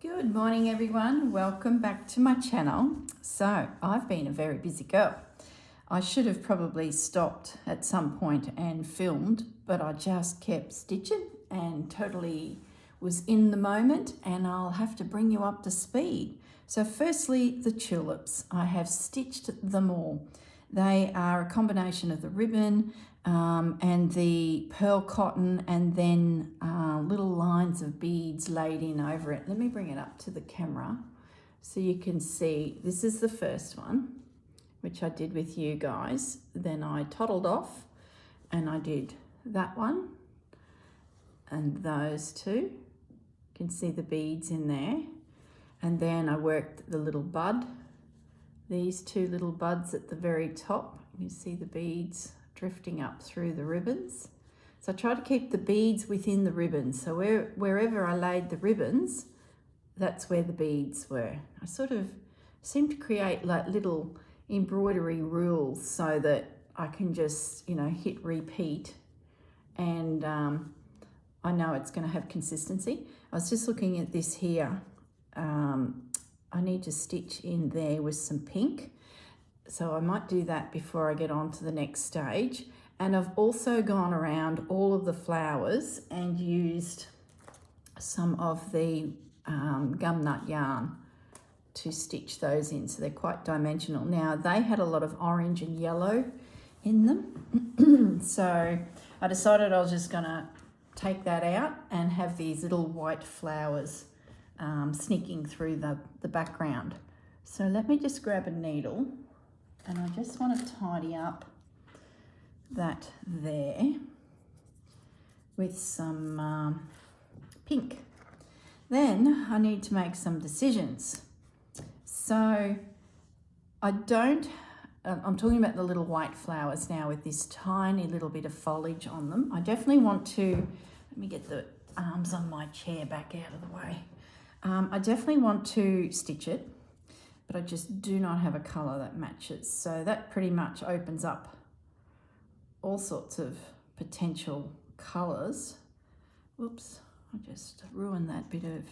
Good morning everyone, welcome back to my channel. So I've been a very busy girl. I should have probably stopped at some point and filmed, but I just kept stitching and totally was in the moment, and I'll have to bring you up to speed. So firstly, the tulips. I have stitched them all. They are a combination of the ribbon and the pearl cotton, and then little lines of beads laid in over it. Let me bring it up to the camera so you can see. This is the first one, which I did with you guys. Then I toddled off and I did that one and those two. You can see the beads in there. And then I worked the little bud, these two little buds at the very top. You see the beads drifting up through the ribbons. So I try to keep the beads within the ribbons. So wherever I laid the ribbons, that's where the beads were. I sort of seem to create like little embroidery rules so that I can just, hit repeat, and I know it's going to have consistency. I was just looking at this here. I need to stitch in there with some pink. So I might do that before I get on to the next stage. And I've also gone around all of the flowers and used some of the gum nut yarn to stitch those in. So they're quite dimensional. Now they had a lot of orange and yellow in them. So I decided I was just gonna take that out and have these little white flowers sneaking through the background. So let me just grab a needle, and I just want to tidy up that there with some pink. Then I need to make some decisions. So I'm talking about the little white flowers now with this tiny little bit of foliage on them. I definitely want to, let me get the arms on my chair back out of the way. I definitely want to stitch it, but I just do not have a colour that matches. So that pretty much opens up all sorts of potential colours. Whoops, I just ruined that bit of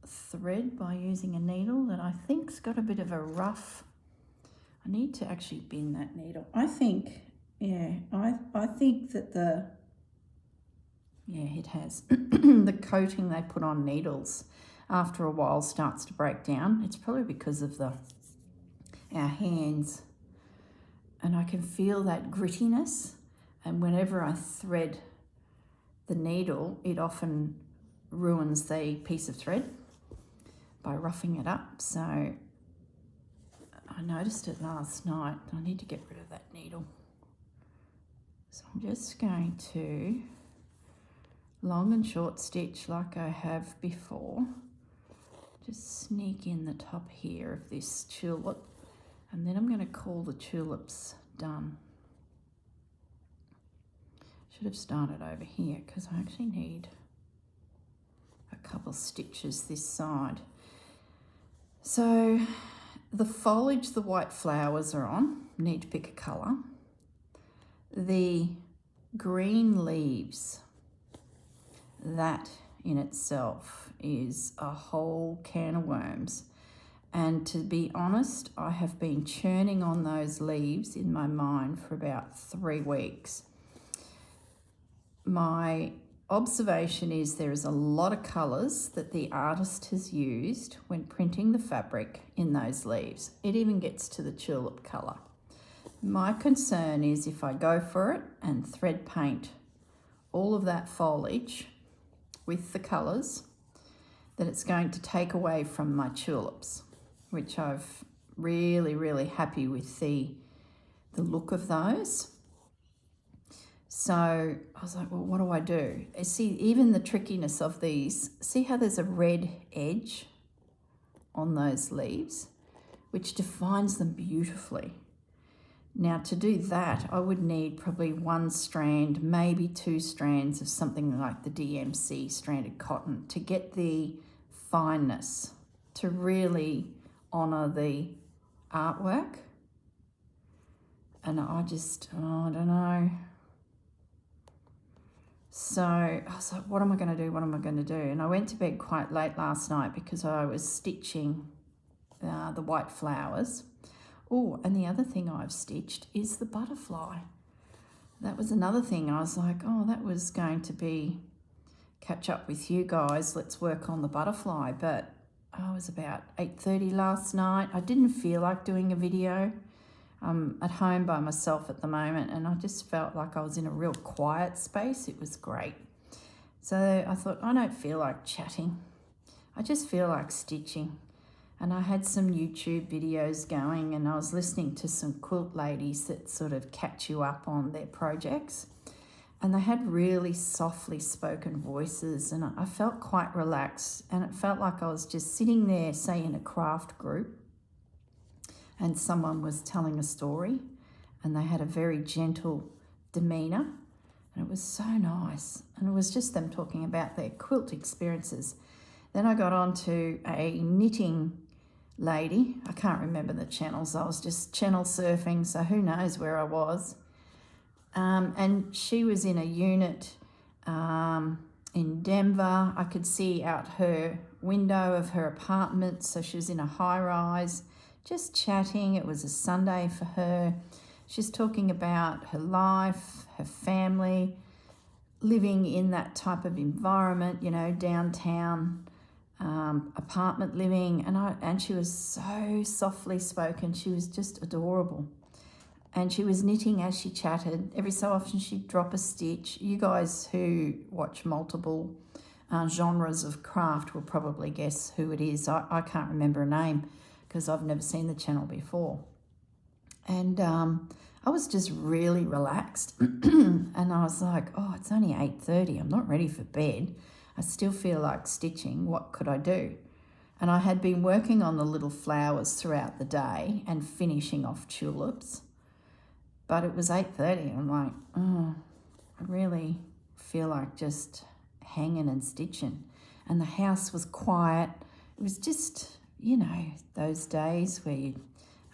thread by using a needle that I think's got a bit of a rough. I need to actually bend that needle. I think, I think that it has. The coating they put on needles after a while starts to break down. It's probably because of our hands, and I can feel that grittiness, and whenever I thread the needle, it often ruins the piece of thread by roughing it up. So I noticed it last night. I need to get rid of that needle. So I'm just going to long and short stitch like I have before. Just sneak in the top here of this tulip, and then I'm going to call the tulips done. Should have started over here because I actually need a couple stitches this side. So the foliage the white flowers are on, need to pick a colour. The green leaves, that in itself is a whole can of worms. And to be honest, I have been churning on those leaves in my mind for about 3 weeks. My observation is there is a lot of colours that the artist has used when printing the fabric in those leaves. It even gets to the tulip colour. My concern is if I go for it and thread paint all of that foliage with the colours, that it's going to take away from my tulips, which I've really happy with the look of those. So I was like, well, what do I do? See, even the trickiness of these, see how there's a red edge on those leaves, which defines them beautifully. Now to do that, I would need probably 1 strand, maybe 2 strands of something like the DMC stranded cotton to get the fineness, to really honour the artwork. And I don't know. So I was like, what am I going to do? What am I going to do? And I went to bed quite late last night because I was stitching the white flowers. Oh, and the other thing I've stitched is the butterfly. That was another thing. I was like, oh, that was going to be catch up with you guys. Let's work on the butterfly. But I was about 8:30 last night. I didn't feel like doing a video. I'm at home by myself at the moment, and I just felt like I was in a real quiet space. It was great. So I thought, I don't feel like chatting. I just feel like stitching. And I had some YouTube videos going, and I was listening to some quilt ladies that sort of catch you up on their projects. And they had really softly spoken voices, and I felt quite relaxed. And it felt like I was just sitting there, say, in a craft group, and someone was telling a story, and they had a very gentle demeanour, and it was so nice. And it was just them talking about their quilt experiences. Then I got on to a knitting lady. I can't remember the channels. I was just channel surfing, so who knows where I was. And she was in a unit in Denver. I could see out her window of her apartment, so she was in a high-rise, just chatting. It was a Sunday for her. She's talking about her life, her family, living in that type of environment, you know, downtown, apartment living. And she was so softly spoken. She was just adorable. And she was knitting as she chatted. Every so often she'd drop a stitch. You guys who watch multiple genres of craft will probably guess who it is. I can't remember a name because I've never seen the channel before. And I was just really relaxed. And I was like, oh, it's only 8:30. I'm not ready for bed. I still feel like stitching. What could I do? And I had been working on the little flowers throughout the day and finishing off tulips. But it was 8:30. I'm like, oh, I really feel like just hanging and stitching. And the house was quiet. It was just, you know, those days where you,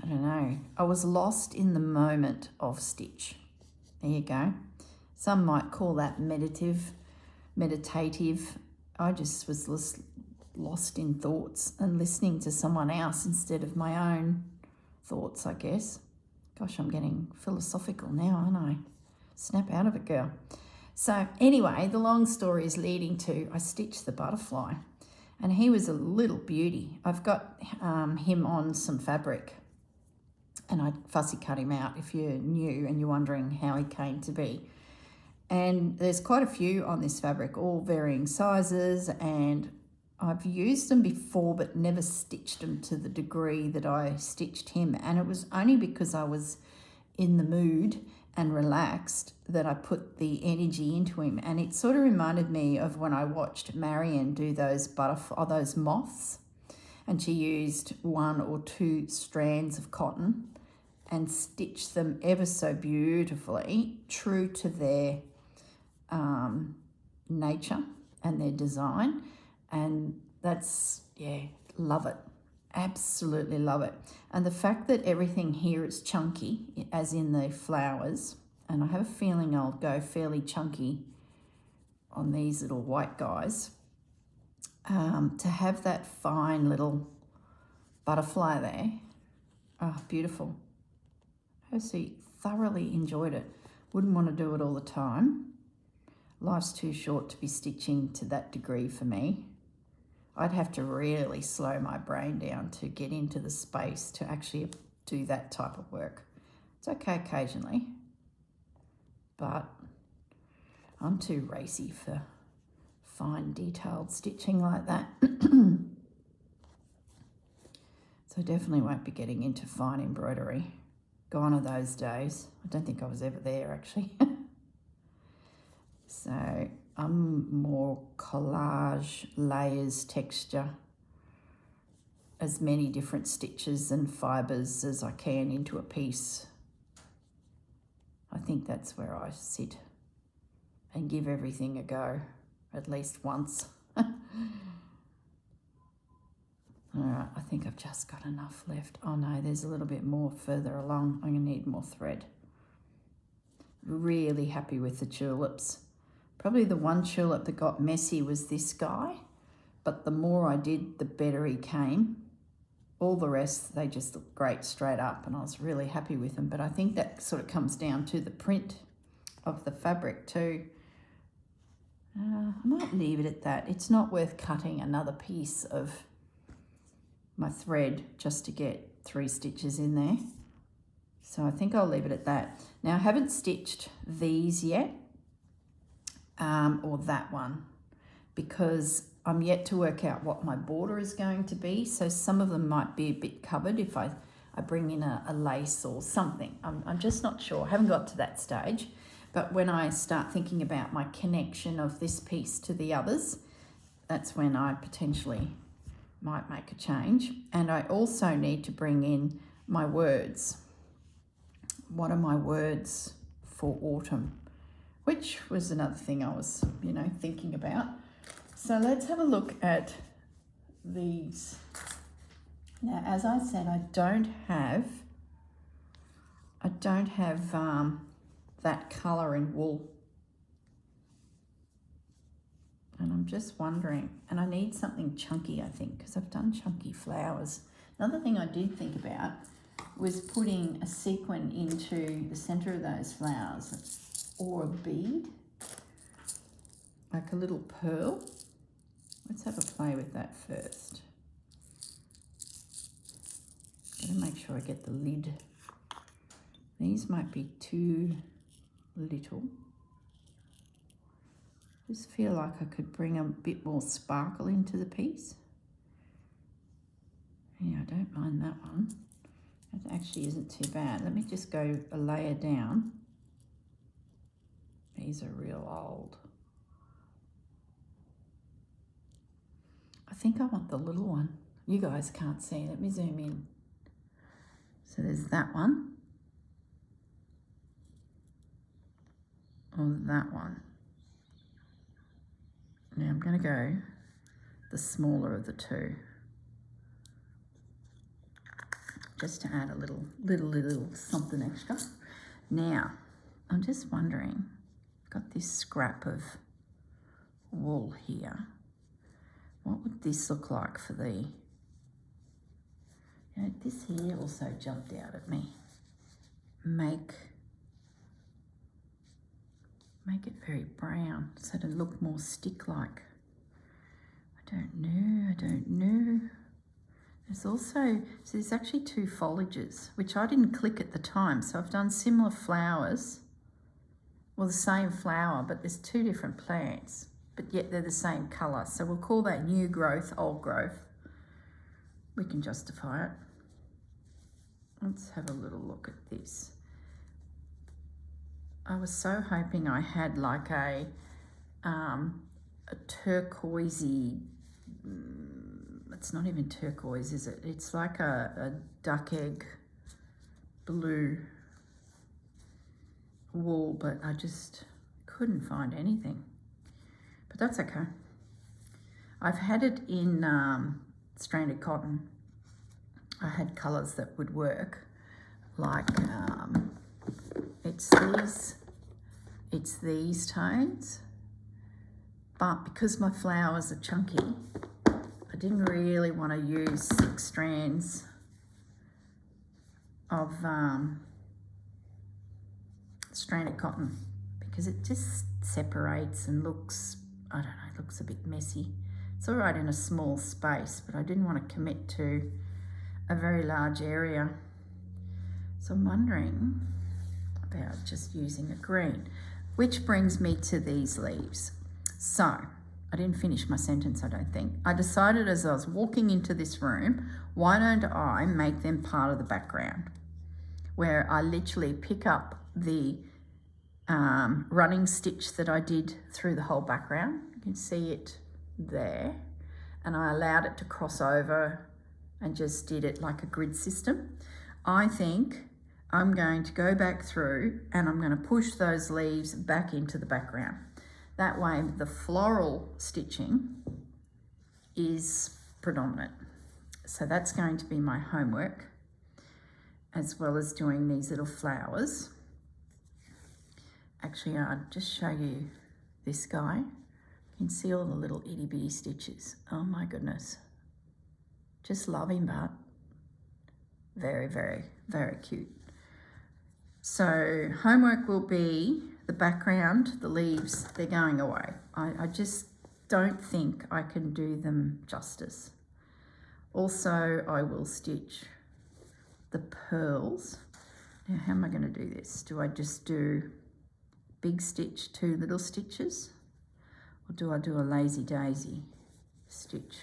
I don't know, I was lost in the moment of stitch. There you go. Some might call that meditative. I just was lost in thoughts and listening to someone else instead of my own thoughts, I guess. Gosh, I'm getting philosophical now, aren't I? Snap out of it, girl. So anyway, the long story is leading to I stitched the butterfly, and he was a little beauty. I've got him on some fabric, and I fussy cut him out if you're new and you're wondering how he came to be. And there's quite a few on this fabric, all varying sizes, and I've used them before but never stitched them to the degree that I stitched him. And it was only because I was in the mood and relaxed that I put the energy into him. And it sort of reminded me of when I watched Marion do those those moths, and she used 1 or 2 strands of cotton and stitched them ever so beautifully, true to their nature and their design. And that's, yeah, love it. Absolutely love it. And the fact that everything here is chunky, as in the flowers, and I have a feeling I'll go fairly chunky on these little white guys, to have that fine little butterfly there. Oh, beautiful. I actually thoroughly enjoyed it. Wouldn't want to do it all the time. Life's too short to be stitching to that degree for me. I'd have to really slow my brain down to get into the space to actually do that type of work. It's okay occasionally, but I'm too racy for fine detailed stitching like that. So I definitely won't be getting into fine embroidery. Gone are those days. I don't think I was ever there actually. So I'm more collage, layers, texture, as many different stitches and fibres as I can into a piece. I think that's where I sit and give everything a go, at least once. All right, I think I've just got enough left. Oh no, there's a little bit more further along. I'm gonna need more thread. Really happy with the tulips. Probably the one tulip that got messy was this guy, but the more I did, the better he came. All the rest, they just looked great straight up, and I was really happy with them. But I think that sort of comes down to the print of the fabric too. I might leave it at that. It's not worth cutting another piece of my thread just to get 3 stitches in there. So I think I'll leave it at that. Now I haven't stitched these yet, or that one, because I'm yet to work out what my border is going to be. So some of them might be a bit covered if I bring in a lace or something. I'm just not sure. I haven't got to that stage. But when I start thinking about my connection of this piece to the others, that's when I potentially might make a change. And I also need to bring in my words. What are my words for autumn? Which was another thing I was, thinking about. So let's have a look at these. Now, as I said, I don't have that colour in wool. And I'm just wondering, and I need something chunky, I think, because I've done chunky flowers. Another thing I did think about was putting a sequin into the centre of those flowers, or a bead, like a little pearl. Let's have a play with that first. Gotta make sure I get the lid. These might be too little. Just feel like I could bring a bit more sparkle into the piece. Yeah, I don't mind that one. That actually isn't too bad. Let me just go a layer down. These are real old. I think I want the little one. You guys can't see. Let me zoom in. So there's that one. Or that one. Now I'm going to go the smaller of the two, just to add a little something extra. Now, I'm just wondering, I've got this scrap of wool here. What would this look like for the, this here also jumped out at me. Make it very brown so to look more stick-like. I don't know. There's also, so there's actually 2 foliages, which I didn't click at the time. So I've done similar flowers, well, the same flower, but there's 2 different plants, but yet they're the same colour. So we'll call that new growth, old growth. We can justify it. Let's have a little look at this. I was so hoping I had like a turquoisey, it's not even turquoise, is it? It's like a duck egg blue wool, but I just couldn't find anything. But that's okay. I've had it in stranded cotton. I had colours that would work, like it's these tones, but because my flowers are chunky, I didn't really want to use 6 strands of stranded cotton, because it just separates and looks, I don't know, it looks a bit messy. It's all right in a small space, but I didn't want to commit to a very large area. So I'm wondering about just using a green, which brings me to these leaves. So I didn't finish my sentence, I don't think. I decided as I was walking into this room, why don't I make them part of the background, where I literally pick up the running stitch that I did through the whole background. You can see it there. And I allowed it to cross over and just did it like a grid system. I think I'm going to go back through and I'm going to push those leaves back into the background. That way the floral stitching is predominant. So that's going to be my homework, as well as doing these little flowers. Actually, I'll just show you this guy. You can see all the little itty bitty stitches. Oh my goodness. Just love him, but very, very, very cute. So homework will be the background, the leaves, they're going away. I just don't think I can do them justice. Also, I will stitch the pearls. Now, how am I going to do this? Do I just do big stitch, 2 little stitches? Or do I do a lazy daisy stitch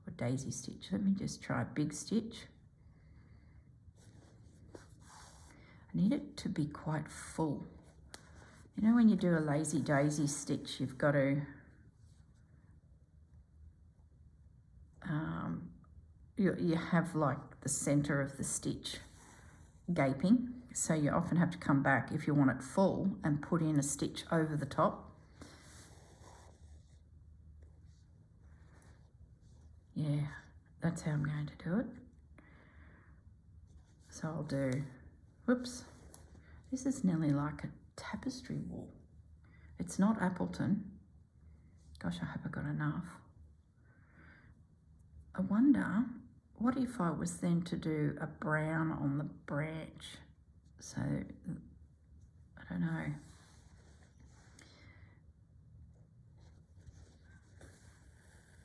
or daisy stitch? Let me just try a big stitch. I need it to be quite full. You know, when you do a lazy daisy stitch, you've got to you have like the center of the stitch gaping, so you often have to come back if you want it full and put in a stitch over the top. Yeah, that's how I'm going to do it. So I'll do, whoops, this is nearly like a tapestry wall. It's not Appleton. Gosh, I hope I got enough. I wonder, what if I was then to do a brown on the branch? So, I don't know.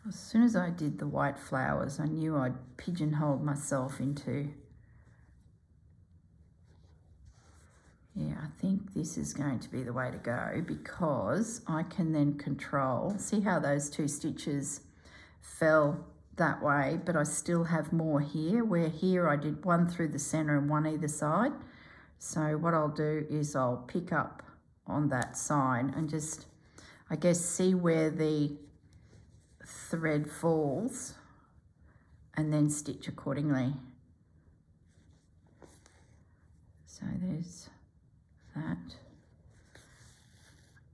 As soon as I did the white flowers, I knew I'd pigeonholed myself into, yeah, I think this is going to be the way to go, because I can then control, see how those 2 stitches fell that way, but I still have more here, where here I did 1 through the center and 1 either side. So what I'll do is I'll pick up on that side and just, I guess, see where the thread falls and then stitch accordingly. So there's that.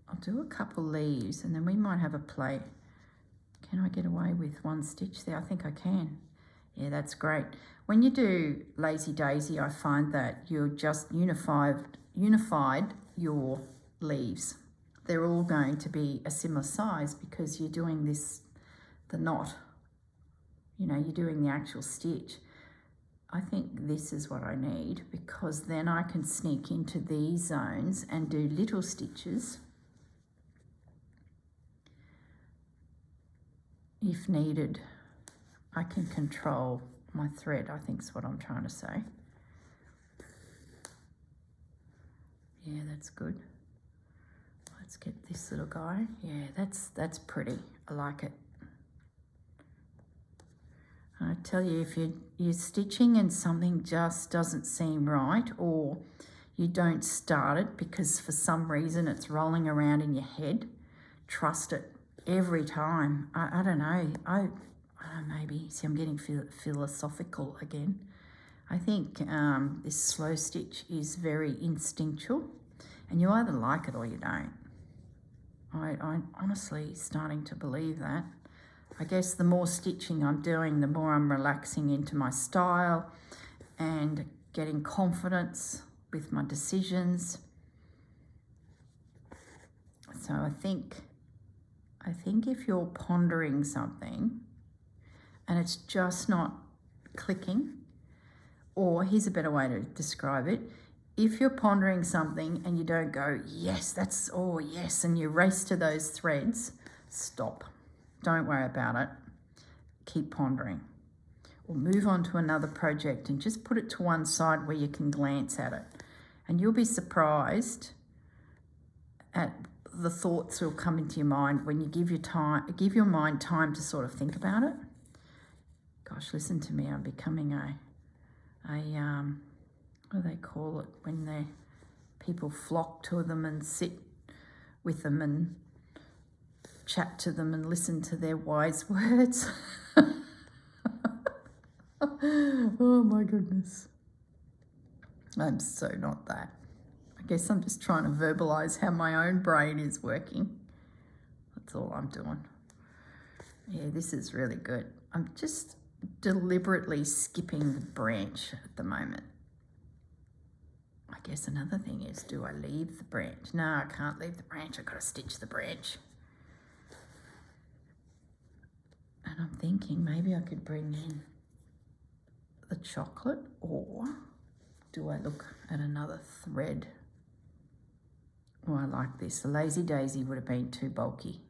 I'll do a couple leaves and then we might have a play. Can I get away with 1 stitch there? I think I can. Yeah, that's great. When you do lazy daisy, I find that you're just unified your leaves. They're all going to be a similar size because you're doing this, the knot, you know, you're doing the actual stitch. I think this is what I need, because then I can sneak into these zones and do little stitches if needed. I can control my thread, I think is what I'm trying to say. Yeah, that's good. Let's get this little guy. Yeah, that's pretty. I like it. I tell you, if you're stitching and something just doesn't seem right, or you don't start it because for some reason it's rolling around in your head, trust it every time. I don't know. Maybe, see, I'm getting philosophical again. I think this slow stitch is very instinctual, and you either like it or you don't. I'm honestly starting to believe that. I guess the more stitching I'm doing, the more I'm relaxing into my style and getting confidence with my decisions. So I think if you're pondering something and it's just not clicking, or here's a better way to describe it. If you're pondering something and you don't go, yes, that's, oh yes, and you race to those threads, stop. Don't worry about it. Keep pondering. Or move on to another project and just put it to one side where you can glance at it. And you'll be surprised at the thoughts that will come into your mind when you give your mind time to sort of think about it. Gosh, listen to me. I'm becoming what do they call it when people flock to them and sit with them and chat to them and listen to their wise words. Oh my goodness. I'm so not that. I guess I'm just trying to verbalize how my own brain is working. That's all I'm doing. Yeah, this is really good. I'm just deliberately skipping the branch at the moment. I guess another thing is, do I leave the branch? No, I can't leave the branch. I've got to stitch the branch. And I'm thinking maybe I could bring in the chocolate, or do I look at another thread? Oh, I like this. The Lazy Daisy would have been too bulky.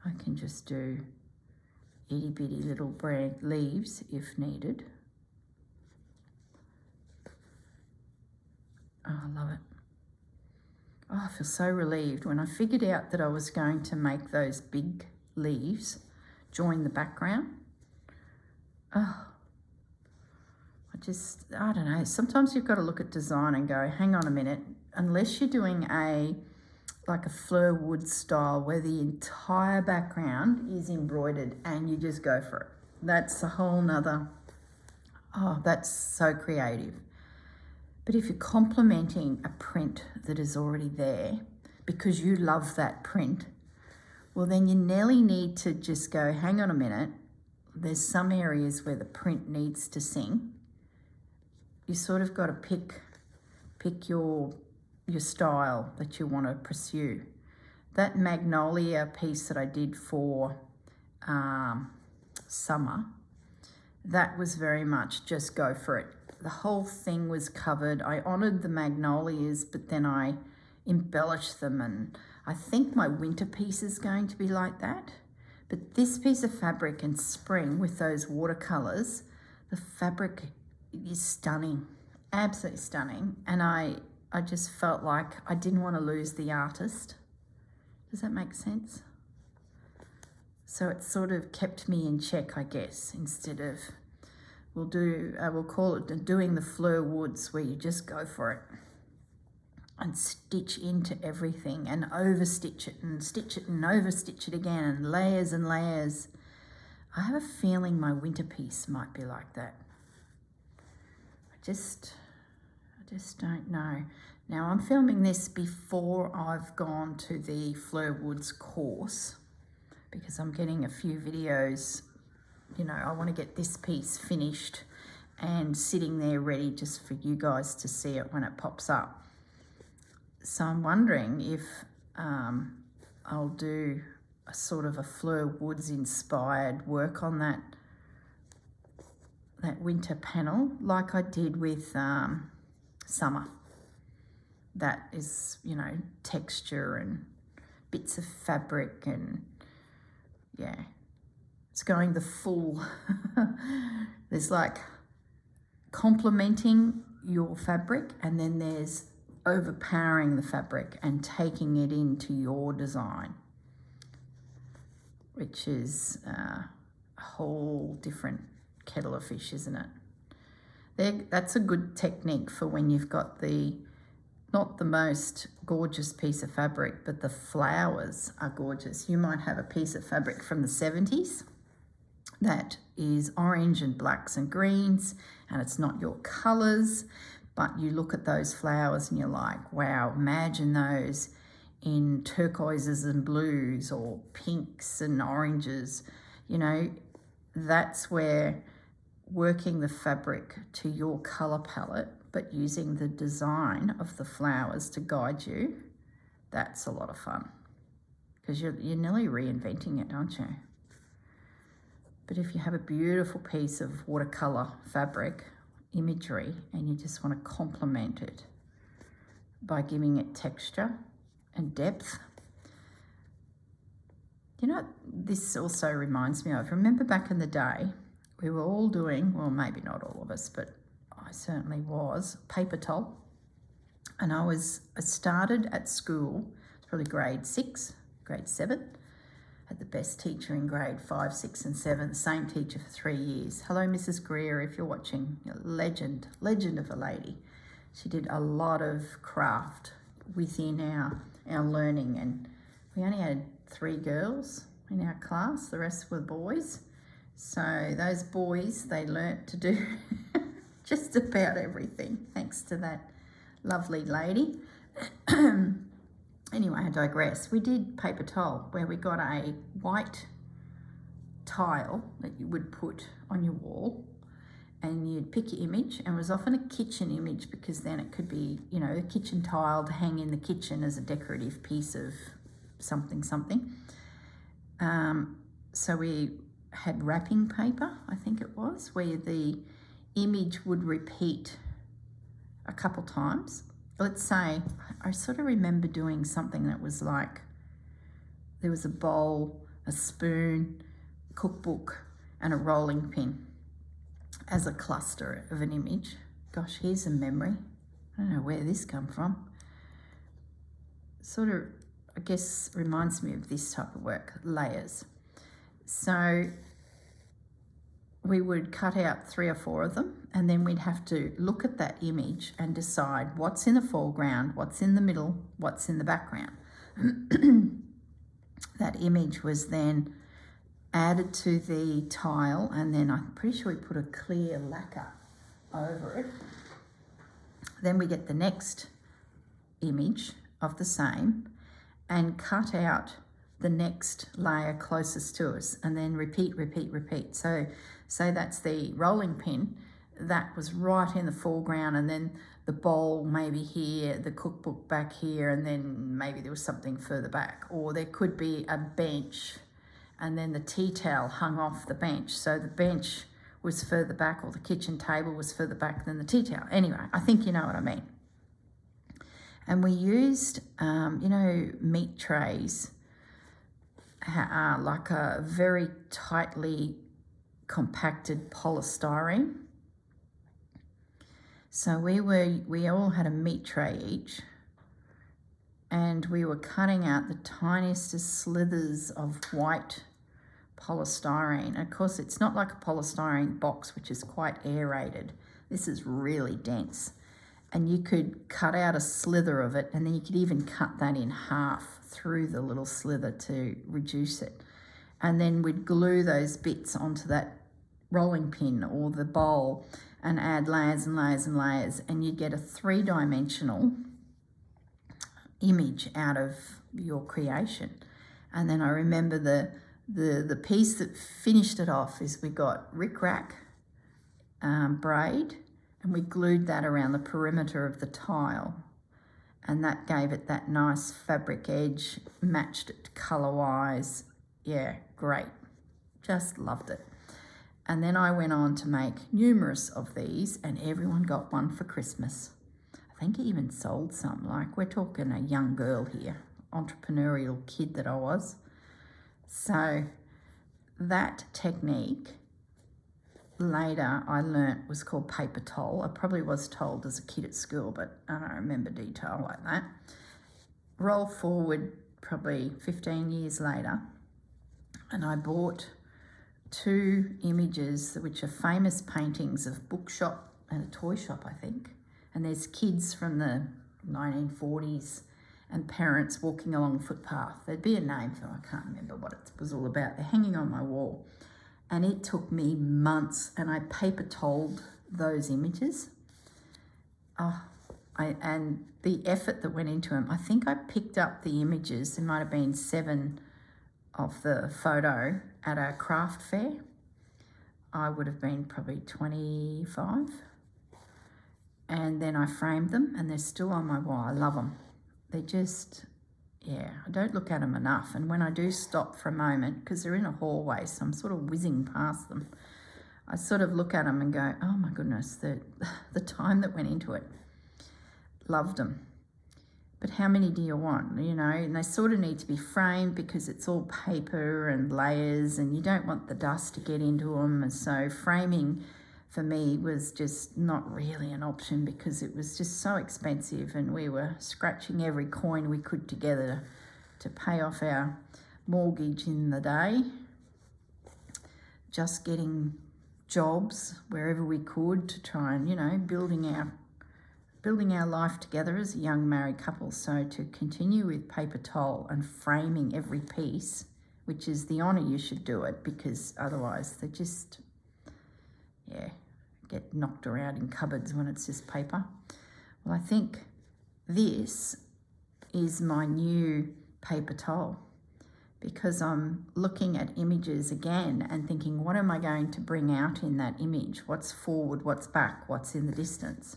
I can just do itty bitty little branch leaves if needed. Oh, I love it. Oh, I feel so relieved. When I figured out that I was going to make those big leaves join the background, oh, I don't know. Sometimes you've got to look at design and go, hang on a minute, unless you're doing like a fleur wood style where the entire background is embroidered and you just go for it. That's a whole nother, oh, that's so creative. But if you're complementing a print that is already there because you love that print, well, then you nearly need to just go, hang on a minute, there's some areas where the print needs to sing. You sort of got to pick your style that you want to pursue. That magnolia piece that I did for summer, that was very much just go for it. The whole thing was covered. I honoured the magnolias, but then I embellished them, and I think my winter piece is going to be like that. But this piece of fabric in spring with those watercolours, the fabric is stunning, absolutely stunning. And I just felt like I didn't want to lose the artist. Does that make sense? So it sort of kept me in check, I guess, instead of, we'll call it doing the fleur woods, where you just go for it and stitch into everything and overstitch it and stitch it and overstitch it again, and layers and layers. I have a feeling my winter piece might be like that. I just don't know. Now I'm filming this before I've gone to the Fleur Woods course, because I'm getting a few videos. You know, I want to get this piece finished and sitting there ready just for you guys to see it when it pops up. So I'm wondering if I'll do a sort of a Fleur Woods inspired work on that winter panel like I did with summer. That is, you know, texture and bits of fabric, and yeah, it's going the full, there's like complementing your fabric, and then there's overpowering the fabric and taking it into your design, which is a whole different kettle of fish, isn't it? That's a good technique for when you've got not the most gorgeous piece of fabric, but the flowers are gorgeous. You might have a piece of fabric from the 70s that is orange and blacks and greens, and it's not your colors, but you look at those flowers and you're like, wow, imagine those in turquoises and blues, or pinks and oranges. You know, that's where working the fabric to your color palette, but using the design of the flowers to guide you, that's a lot of fun, because you're nearly reinventing it, aren't you? But if you have a beautiful piece of watercolor fabric imagery and you just want to complement it by giving it texture and depth. You know, this also reminds me of, remember back in the day, we were all doing, well, maybe not all of us, but I certainly was, paper towel. And I started at school, it's probably grade 6, grade 7. Had the best teacher in grade 5, 6 and 7, the same teacher for 3 years. Hello, Mrs. Greer, if you're watching, legend of a lady. She did a lot of craft within our learning, and we only had 3 girls in our class, the rest were boys. So those boys, they learnt to do just about everything, thanks to that lovely lady. Anyway, I digress. We did paper towel, where we got a white tile that you would put on your wall, and you'd pick your image, and it was often a kitchen image because then it could be, you know, a kitchen tile to hang in the kitchen as a decorative piece of something. So we had wrapping paper, I think it was, where the image would repeat a couple times. Let's say, I sort of remember doing something that was like, there was a bowl, a spoon, cookbook, and a rolling pin as a cluster of an image. Gosh, here's a memory. I don't know where this come from. Sort of, I guess, reminds me of this type of work, layers. So we would cut out 3 or 4 of them, and then we'd have to look at that image and decide what's in the foreground, what's in the middle, what's in the background. That image was then added to the tile, and then I'm pretty sure we put a clear lacquer over it. Then we get the next image of the same and cut out the next layer closest to us, and then repeat. So that's the rolling pin that was right in the foreground, and then the bowl maybe here, the cookbook back here, and then maybe there was something further back, or there could be a bench and then the tea towel hung off the bench, so the bench was further back, or the kitchen table was further back than the tea towel. Anyway, I think you know what I mean. And we used, you know, meat trays, like a very tightly compacted polystyrene. So we all had a meat tray each, and we were cutting out the tiniest slithers of white polystyrene. Of course, it's not like a polystyrene box, which is quite aerated. This is really dense. And you could cut out a slither of it, and then you could even cut that in half through the little slither to reduce it. And then we'd glue those bits onto that rolling pin or the bowl and add layers and layers and layers, and you get a 3-dimensional image out of your creation. And then I remember the piece that finished it off is we got rickrack braid, and we glued that around the perimeter of the tile, and that gave it that nice fabric edge, matched it colour-wise. Yeah, great. Just loved it. And then I went on to make numerous of these, and everyone got one for Christmas. I think I even sold some. Like, we're talking a young girl here, entrepreneurial kid that I was. So that technique later I learnt was called paper towel. I probably was told as a kid at school, but I don't remember detail like that. Roll forward probably 15 years later, and I bought 2 images which are famous paintings of bookshop and a toy shop, I think. And there's kids from the 1940s and parents walking along a footpath. There'd be a name for it, I can't remember what it was all about. They're hanging on my wall. And it took me months, and I paper toweled those images. And the effort that went into them, I think I picked up the images, there might have been 7 of the photo at a craft fair. I would have been probably 25. And then I framed them, and they're still on my wall. I love them. They just, yeah, I don't look at them enough. And when I do stop for a moment, because they're in a hallway, so I'm sort of whizzing past them, I sort of look at them and go, oh my goodness, the time that went into it. Loved them. But how many do you want, you know? And they sort of need to be framed because it's all paper and layers, and you don't want the dust to get into them. And so framing for me was just not really an option because it was just so expensive, and we were scratching every coin we could together to pay off our mortgage in the day, just getting jobs wherever we could to try and, you know, building our life together as a young married couple. So to continue with paper towel and framing every piece, which is the honour you should do it, because otherwise they just, yeah, get knocked around in cupboards when it's just paper. Well, I think this is my new paper towel, because I'm looking at images again and thinking, what am I going to bring out in that image? What's forward, what's back, what's in the distance?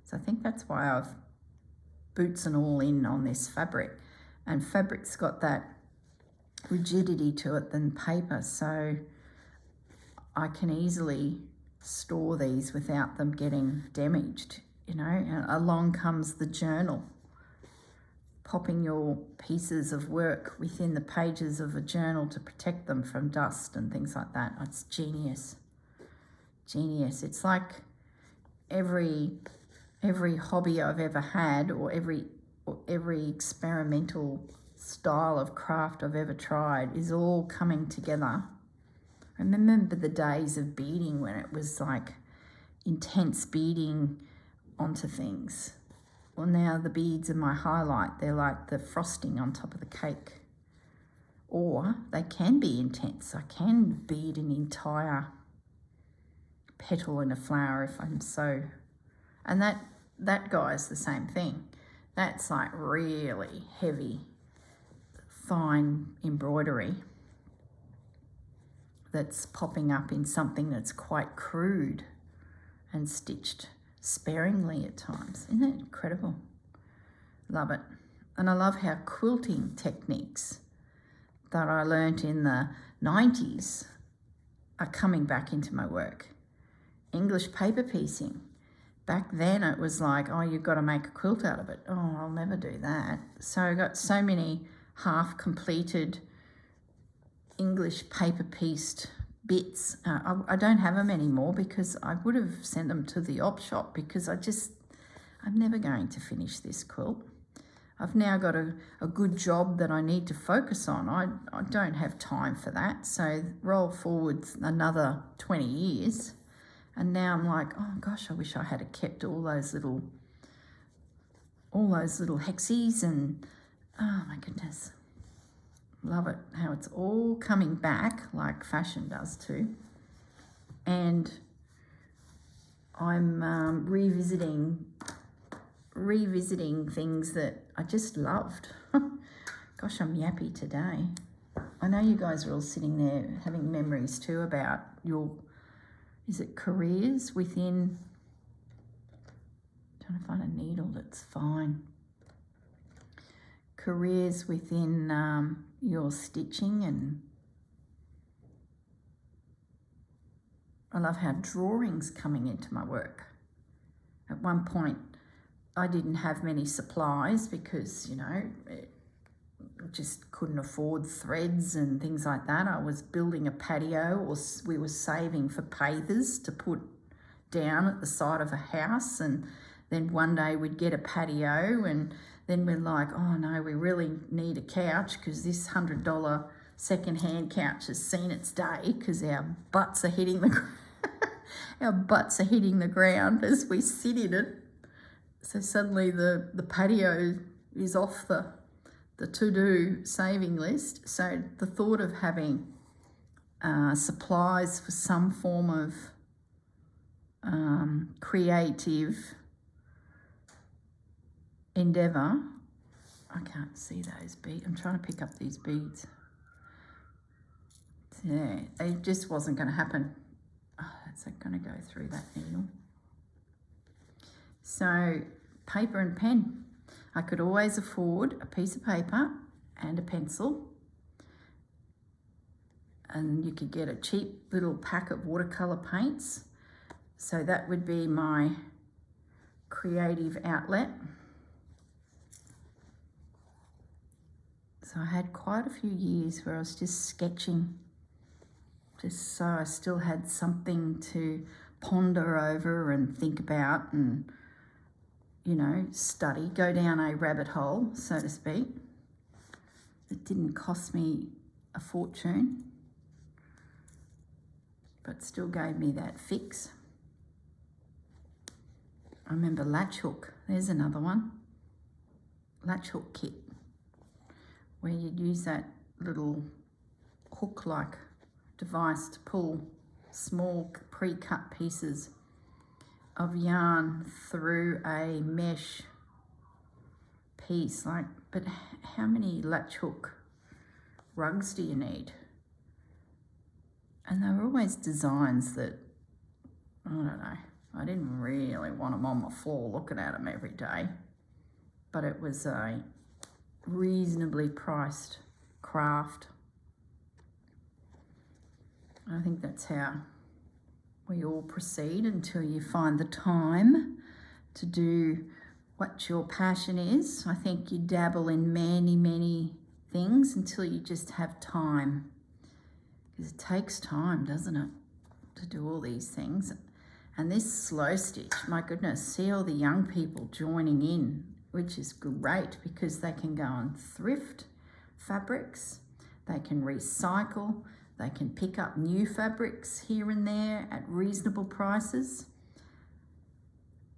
So I think that's why I've boots and all in on this fabric. And fabric's got that rigidity to it than paper, so I can easily store these without them getting damaged, you know. And along comes the journal, popping your pieces of work within the pages of a journal to protect them from dust and things like that. It's genius. Genius. It's like every hobby I've ever had, or every experimental style of craft I've ever tried is all coming together. I remember the days of beading when it was like intense beading onto things. Well, now the beads are my highlight. They're like the frosting on top of the cake. Or they can be intense. I can bead an entire petal in a flower if I'm so... And that guy's the same thing. That's like really heavy, fine embroidery that's popping up in something that's quite crude and stitched sparingly at times. Isn't that incredible? Love it. And I love how quilting techniques that I learnt in the 90s are coming back into my work. English paper piecing. Back then it was like, oh, you've got to make a quilt out of it. Oh, I'll never do that. So I got so many half-completed English paper pieced bits. I don't have them anymore because I would have sent them to the op shop, because I'm never going to finish this quilt. I've now got a good job that I need to focus on. I don't have time for that. So roll forward another 20 years. And now I'm like, oh gosh, I wish I had kept all those little hexies, and oh my goodness. Love it, how it's all coming back like fashion does too. And I'm revisiting things that I just loved. Gosh, I'm yappy today. I know you guys are all sitting there having memories too about your, is it careers within, I'm trying to find a needle that's fine. Careers within your stitching. And I love how drawing's coming into my work. At one point, I didn't have many supplies because, you know, just couldn't afford threads and things like that. I was building a patio, or we were saving for pavers to put down at the side of a house, and then one day we'd get a patio, and then we're like, oh no, we really need a couch because this $100 second-hand couch has seen its day, because our butts are hitting the ground as we sit in it. So suddenly the patio is off the to-do saving list. So the thought of having supplies for some form of creative endeavour. I can't see those beads. I'm trying to pick up these beads. Yeah, it just wasn't going to happen. Oh, that's going to go through that needle. So paper and pen. I could always afford a piece of paper and a pencil, and you could get a cheap little pack of watercolour paints. So that would be my creative outlet. So I had quite a few years where I was just sketching, just so I still had something to ponder over and think about and, you know, study, go down a rabbit hole, so to speak. It didn't cost me a fortune, but still gave me that fix. I remember latch hook. There's another one. Latch hook kit, where you'd use that little hook-like device to pull small pre-cut pieces of yarn through a mesh piece. Like, but how many latch hook rugs do you need? And they were always designs that, I don't know, I didn't really want them on my floor looking at them every day, but it was a reasonably priced craft. I think that's how we all proceed until you find the time to do what your passion is. I think you dabble in many, many things until you just have time. Because it takes time, doesn't it, to do all these things. And this slow stitch, my goodness, see all the young people joining in, which is great because they can go and thrift fabrics, they can recycle, they can pick up new fabrics here and there at reasonable prices.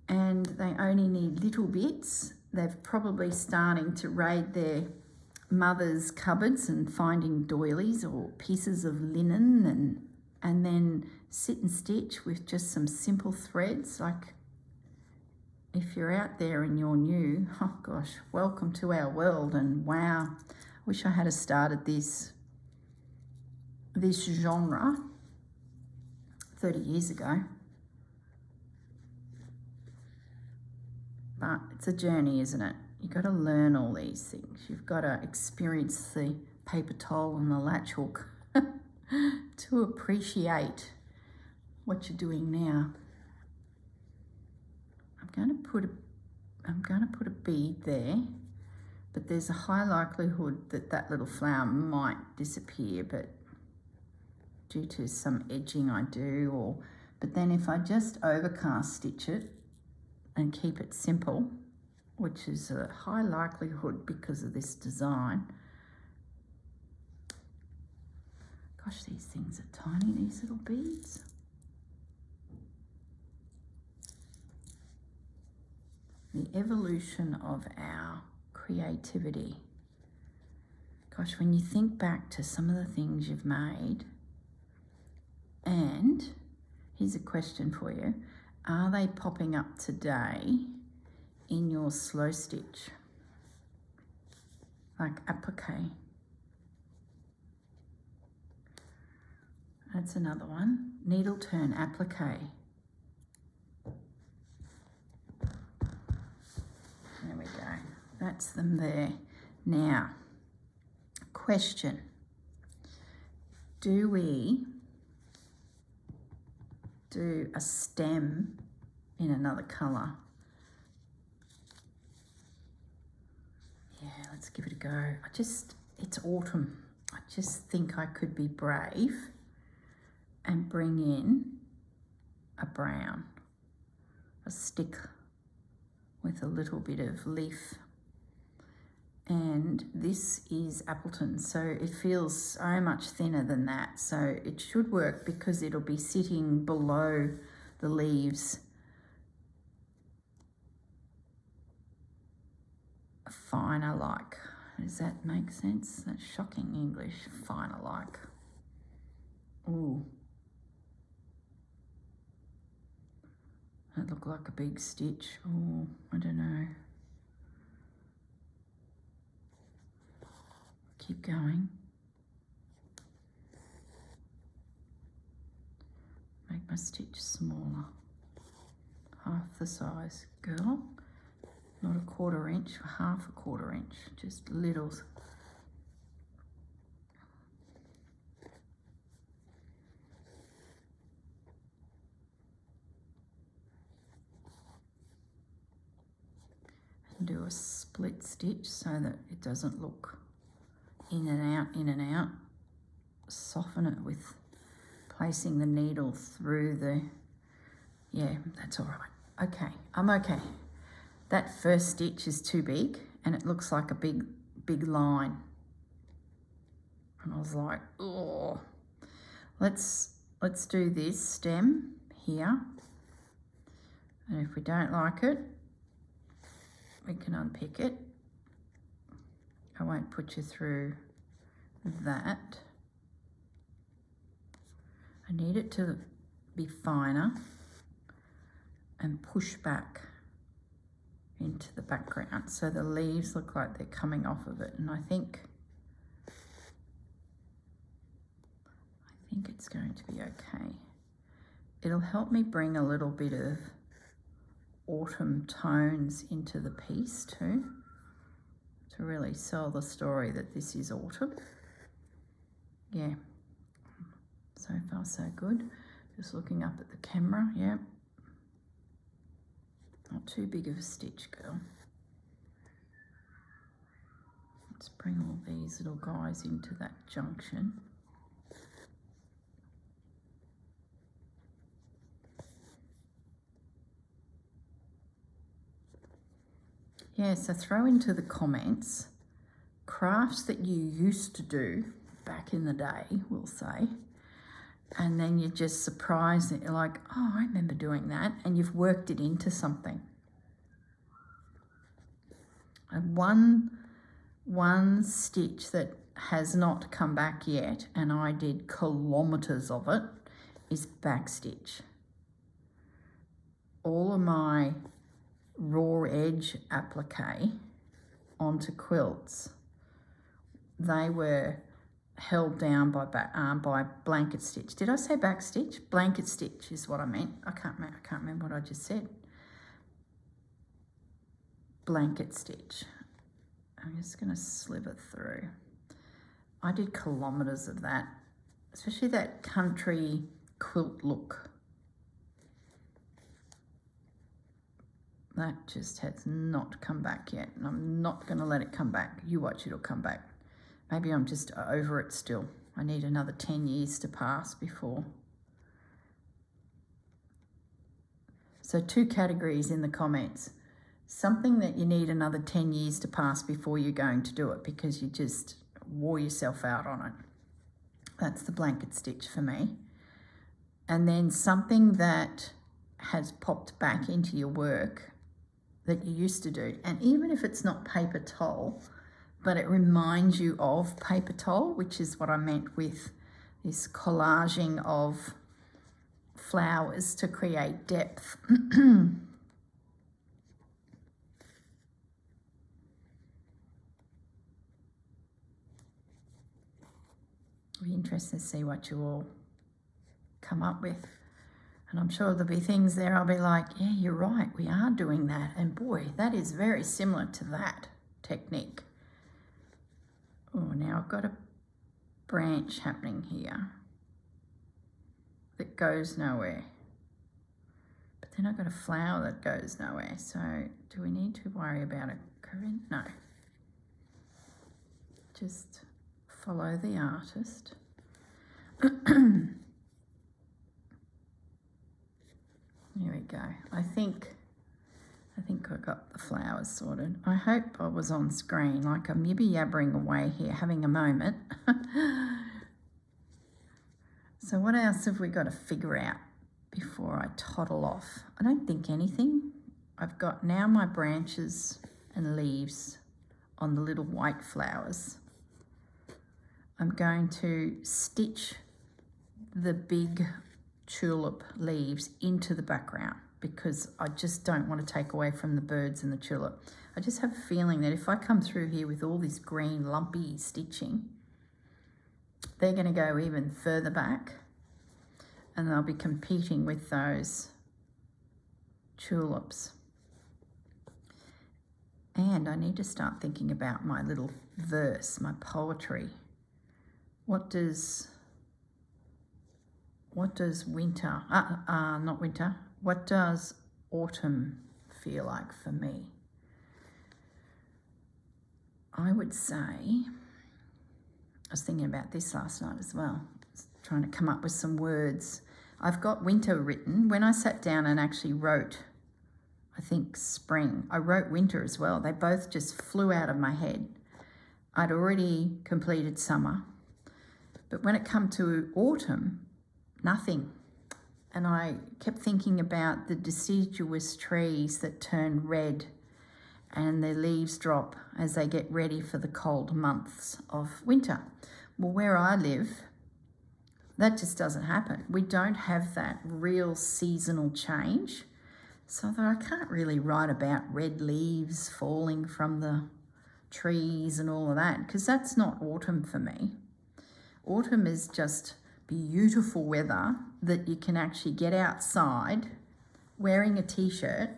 And they only need little bits. They're probably starting to raid their mother's cupboards and finding doilies or pieces of linen and then sit and stitch with just some simple threads. Like, if you're out there and you're new, oh gosh, welcome to our world. And wow, I wish I had started this genre 30 years ago. But it's a journey, isn't it? You've got to learn all these things. You've got to experience the paper towel and the latch hook to appreciate what you're doing now. I'm going to put a bead there, but there's a high likelihood that that little flower might disappear, but due to some edging I do, but then if I just overcast stitch it and keep it simple, which is a high likelihood because of this design. Gosh, these things are tiny, these little beads. The evolution of our creativity. Gosh, when you think back to some of the things you've made, and here's a question for you. Are they popping up today in your slow stitch? Like applique. That's another one. Needle turn applique. There we go. That's them there. Now, question. Do we do a stem in another colour? Yeah, let's give it a go. It's autumn. I just think I could be brave and bring in a brown, a stick with a little bit of leaf. And this is Appleton, so it feels so much thinner than that. So it should work because it'll be sitting below the leaves. Finer like. Does that make sense? That's shocking English. Finer like. Ooh. That looked like a big stitch. Oh, I don't know. Keep going. Make my stitch smaller. Half the size, girl. Not a 1/4 inch, half a 1/4 inch, just littles. And do a split stitch so that it doesn't look in and out, in and out. Soften it with placing the needle through the, yeah, that's all right. Okay, I'm okay. That first stitch is too big and it looks like a big line. And I was like, oh, let's do this stem here. And if we don't like it, we can unpick it. I won't put you through that. I need it to be finer and push back into the background so the leaves look like they're coming off of it. And I think think it's going to be okay. It'll help me bring a little bit of autumn tones into the piece too, to really sell the story that this is autumn. Yeah, so far so good. Just looking up at the camera, yeah. Not too big of a stitch, girl. Let's bring all these little guys into that junction. Yeah, so throw into the comments crafts that you used to do back in the day, we'll say, and then you're just surprised that you're like, oh, I remember doing that, and you've worked it into something. And one stitch that has not come back yet, and I did kilometers of it, is backstitch. All of my raw edge applique onto quilts, they were held down by blanket stitch. Did I say backstitch? Blanket stitch is what I meant. I can't remember what I just said. Blanket stitch. I'm just going to sliver through. I did kilometers of that, especially that country quilt look. That just has not come back yet, and I'm not going to let it come back. You watch, it'll come back. Maybe I'm just over it still. I need another 10 years to pass before. So 2 categories in the comments. Something that you need another 10 years to pass before you're going to do it because you just wore yourself out on it. That's the blanket stitch for me. And then something that has popped back into your work that you used to do. And even if it's not paper towel, but it reminds you of paper towel, which is what I meant with this collaging of flowers to create depth. It'll be interesting to see what you all come up with. And I'm sure there'll be things there I'll be like, yeah, you're right, we are doing that. And boy, that is very similar to that technique. Oh, now I've got a branch happening here that goes nowhere. But then I've got a flower that goes nowhere. So do we need to worry about a current? No. Just follow the artist. Here we go. I think I got the flowers sorted. I hope I was on screen. Like I'm yibby yabbering away here, having a moment. So what else have we got to figure out before I toddle off? I don't think anything. I've got now my branches and leaves on the little white flowers. I'm going to stitch the big tulip leaves into the background because I just don't want to take away from the birds and the tulip. I just have a feeling that if I come through here with all this green lumpy stitching, they're going to go even further back and they'll be competing with those tulips. And I need to start thinking about my little verse, my poetry. What does winter, not winter, what does autumn feel like for me? I would say, I was thinking about this last night as well, trying to come up with some words. I've got winter written. When I sat down and actually wrote, I think spring, I wrote winter as well. They both just flew out of my head. I'd already completed summer, but when it come to autumn, nothing. And I kept thinking about the deciduous trees that turn red and their leaves drop as they get ready for the cold months of winter. Well, where I live, that just doesn't happen. We don't have that real seasonal change. So that I can't really write about red leaves falling from the trees and all of that, because that's not autumn for me. Autumn is just beautiful weather that you can actually get outside wearing a t-shirt,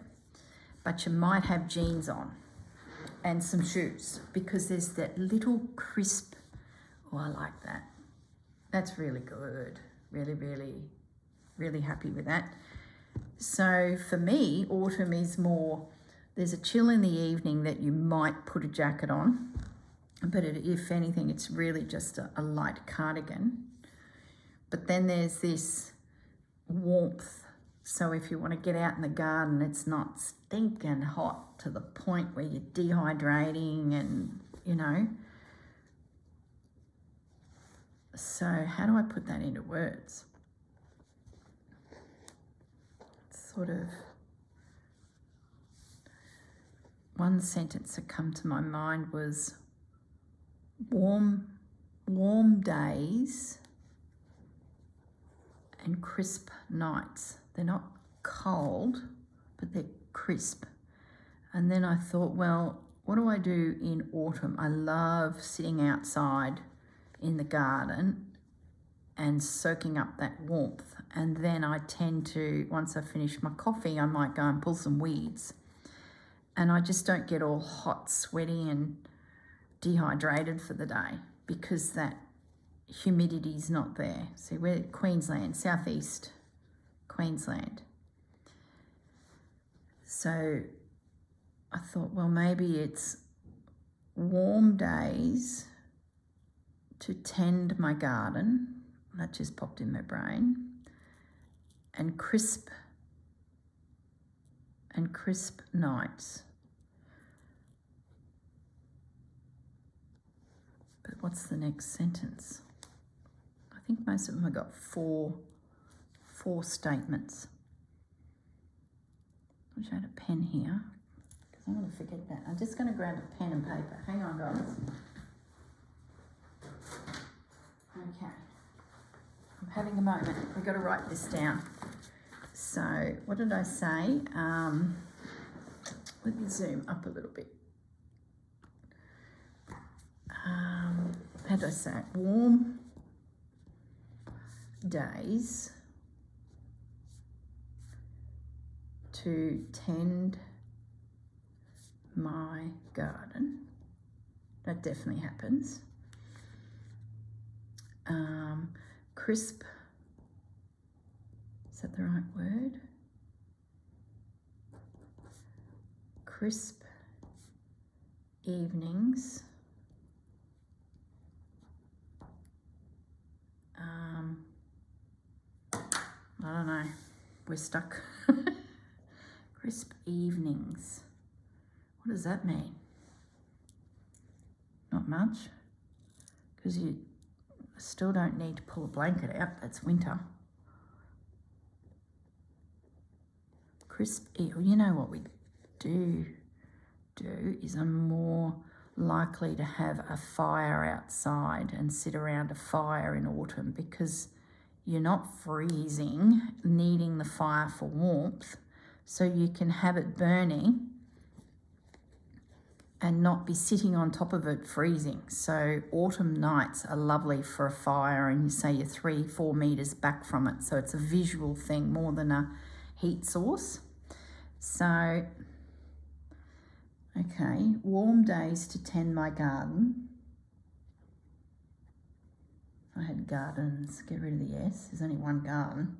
but you might have jeans on and some shoes because there's that little crisp. Oh, I like that. That's really good. Really, really, really happy with that. So for me, autumn is more, there's a chill in the evening that you might put a jacket on, but if anything, it's really just a light cardigan. But then there's this warmth. So if you want to get out in the garden, it's not stinking hot to the point where you're dehydrating and, you know. So how do I put that into words? Sort of one sentence that come to my mind was warm days and crisp nights. They're not cold, but they're crisp. And then I thought, well, what do I do in autumn? I love sitting outside in the garden and soaking up that warmth. And then I tend to, once I finish my coffee, I might go and pull some weeds. And I just don't get all hot, sweaty and dehydrated for the day because that humidity is not there. See, we're Queensland, southeast Queensland. So I thought, well, maybe it's warm days to tend my garden. That just popped in my brain. And crisp nights. But what's the next sentence? I think most of them have got four statements. I wish I had a pen here because I'm going to forget that. I'm just going to grab a pen and paper. Hang on, guys. Okay. I'm having a moment. We've got to write this down. So what did I say? Let me zoom up a little bit. How did I say it? Warm days to tend my garden. That definitely happens. Crisp. Is that the right word? Crisp evenings. I don't know. We're stuck. Crisp evenings. What does that mean? Not much. Because you still don't need to pull a blanket out. That's winter. Crisp, you know what we do is I'm more likely to have a fire outside and sit around a fire in autumn because you're not freezing, needing the fire for warmth, so you can have it burning and not be sitting on top of it freezing. So autumn nights are lovely for a fire and you say you're 3-4 meters back from it. So it's a visual thing more than a heat source. So, okay, warm days to tend my garden. I had gardens, get rid of the S, there's only one garden.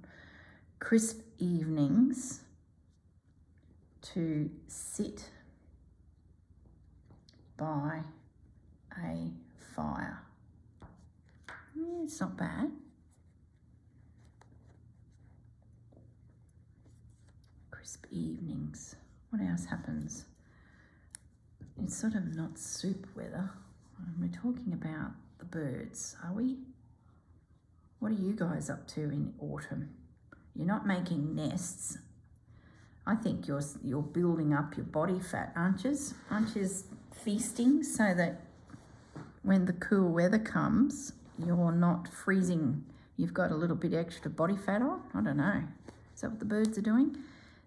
Crisp evenings to sit by a fire. Yeah, it's not bad. Crisp evenings. What else happens? It's sort of not soup weather. We're talking about the birds, are we? What are you guys up to in autumn? You're not making nests. I think you're building up your body fat, aren't you? Aren't you feasting so that when the cool weather comes, you're not freezing. You've got a little bit extra body fat on? I don't know. Is that what the birds are doing?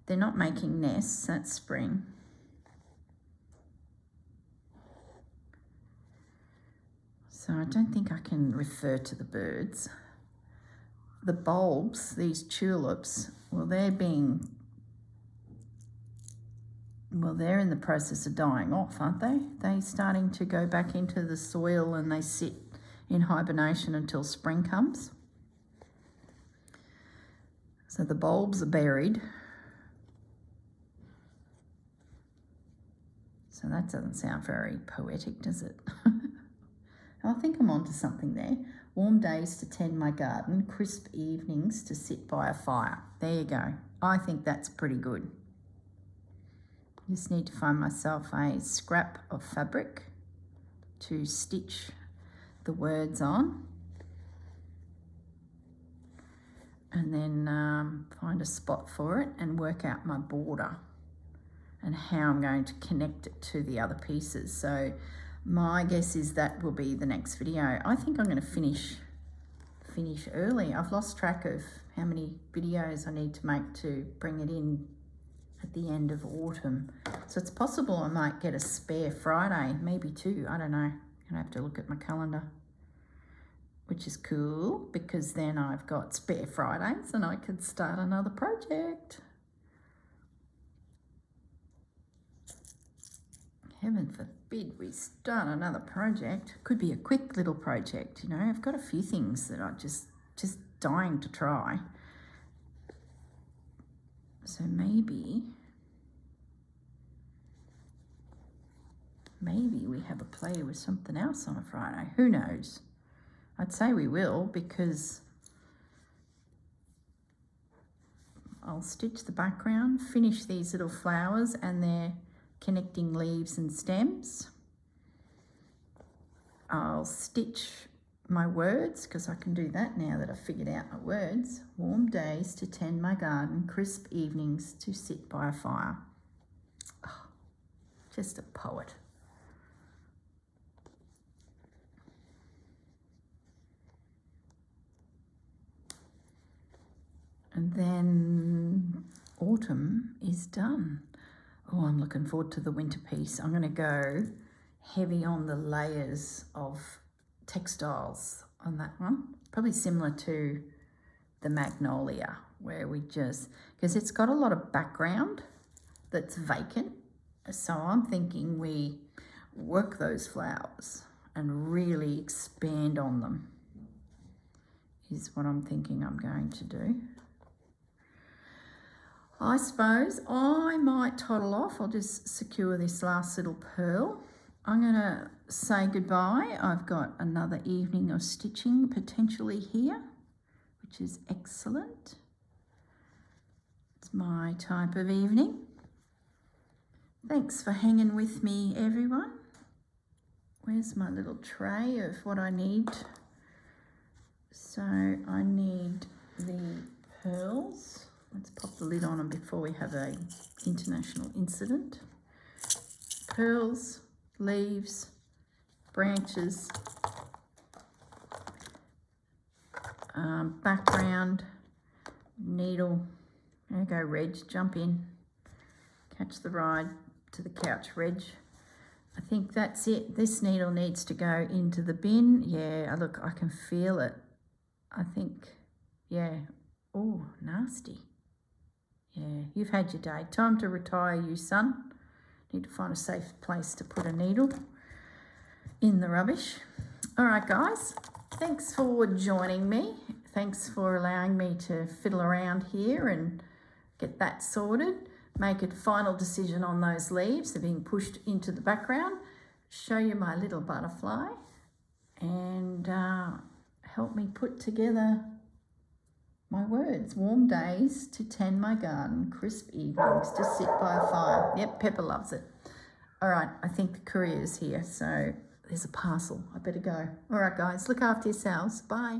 They're not making nests. That's spring. So I don't think I can refer to the birds. the bulbs, these tulips, well, they're in the process of dying off, aren't they? They're starting to go back into the soil and they sit in hibernation until spring comes. So the bulbs are buried. So that doesn't sound very poetic, does it? I think I'm onto something there. Warm days to tend my garden, crisp evenings to sit by a fire. There you go. I think that's pretty good. Just need to find myself a scrap of fabric to stitch the words on. And then find a spot for it and work out my border and how I'm going to connect it to the other pieces. So my guess is that will be the next video. I think I'm going to finish early. I've lost track of how many videos I need to make to bring it in at the end of autumn. So it's possible I might get a spare Friday, maybe two, I don't know. I'm gonna have to look at my calendar, which is cool because then I've got spare Fridays and I could start another project. Heaven forbid we start another project. Could be a quick little project, you know. I've got a few things that I'm just dying to try. So maybe we have a play with something else on a Friday. Who knows? I'd say we will, because I'll stitch the background, finish these little flowers and their connecting leaves and stems. I'll stitch my words, because I can do that now that I've figured out my words. Warm days to tend my garden, crisp evenings to sit by a fire. Oh, just a poet. And then autumn is done. Oh, I'm looking forward to the winter piece. I'm going to go heavy on the layers of textiles on that one. Probably similar to the magnolia, where we just, because it's got a lot of background that's vacant. So I'm thinking we work those flowers and really expand on them, is what I'm thinking I'm going to do. I suppose I might toddle off. I'll just secure this last little pearl. I'm going to say goodbye. I've got another evening of stitching potentially here, which is excellent. It's my type of evening. Thanks for hanging with me, everyone. Where's my little tray of what I need? So I need the pearls. Let's pop the lid on them before we have an international incident. Pearls, leaves, branches, background, needle. There you go, Reg, jump in. Catch the ride to the couch, Reg. I think that's it. This needle needs to go into the bin. Yeah, look, I can feel it. I think, yeah. Oh, nasty. Yeah, you've had your day. Time to retire, you son. Need to find a safe place to put a needle in the rubbish. All right, guys. Thanks for joining me. Thanks for allowing me to fiddle around here and get that sorted. Make a final decision on those leaves. They're being pushed into the background. Show you my little butterfly and help me put together my words. Warm days to tend my garden, crisp evenings to sit by a fire. Yep, Pepper loves it. All right, I think the courier's here, so there's a parcel. I better go. All right, guys, look after yourselves. Bye.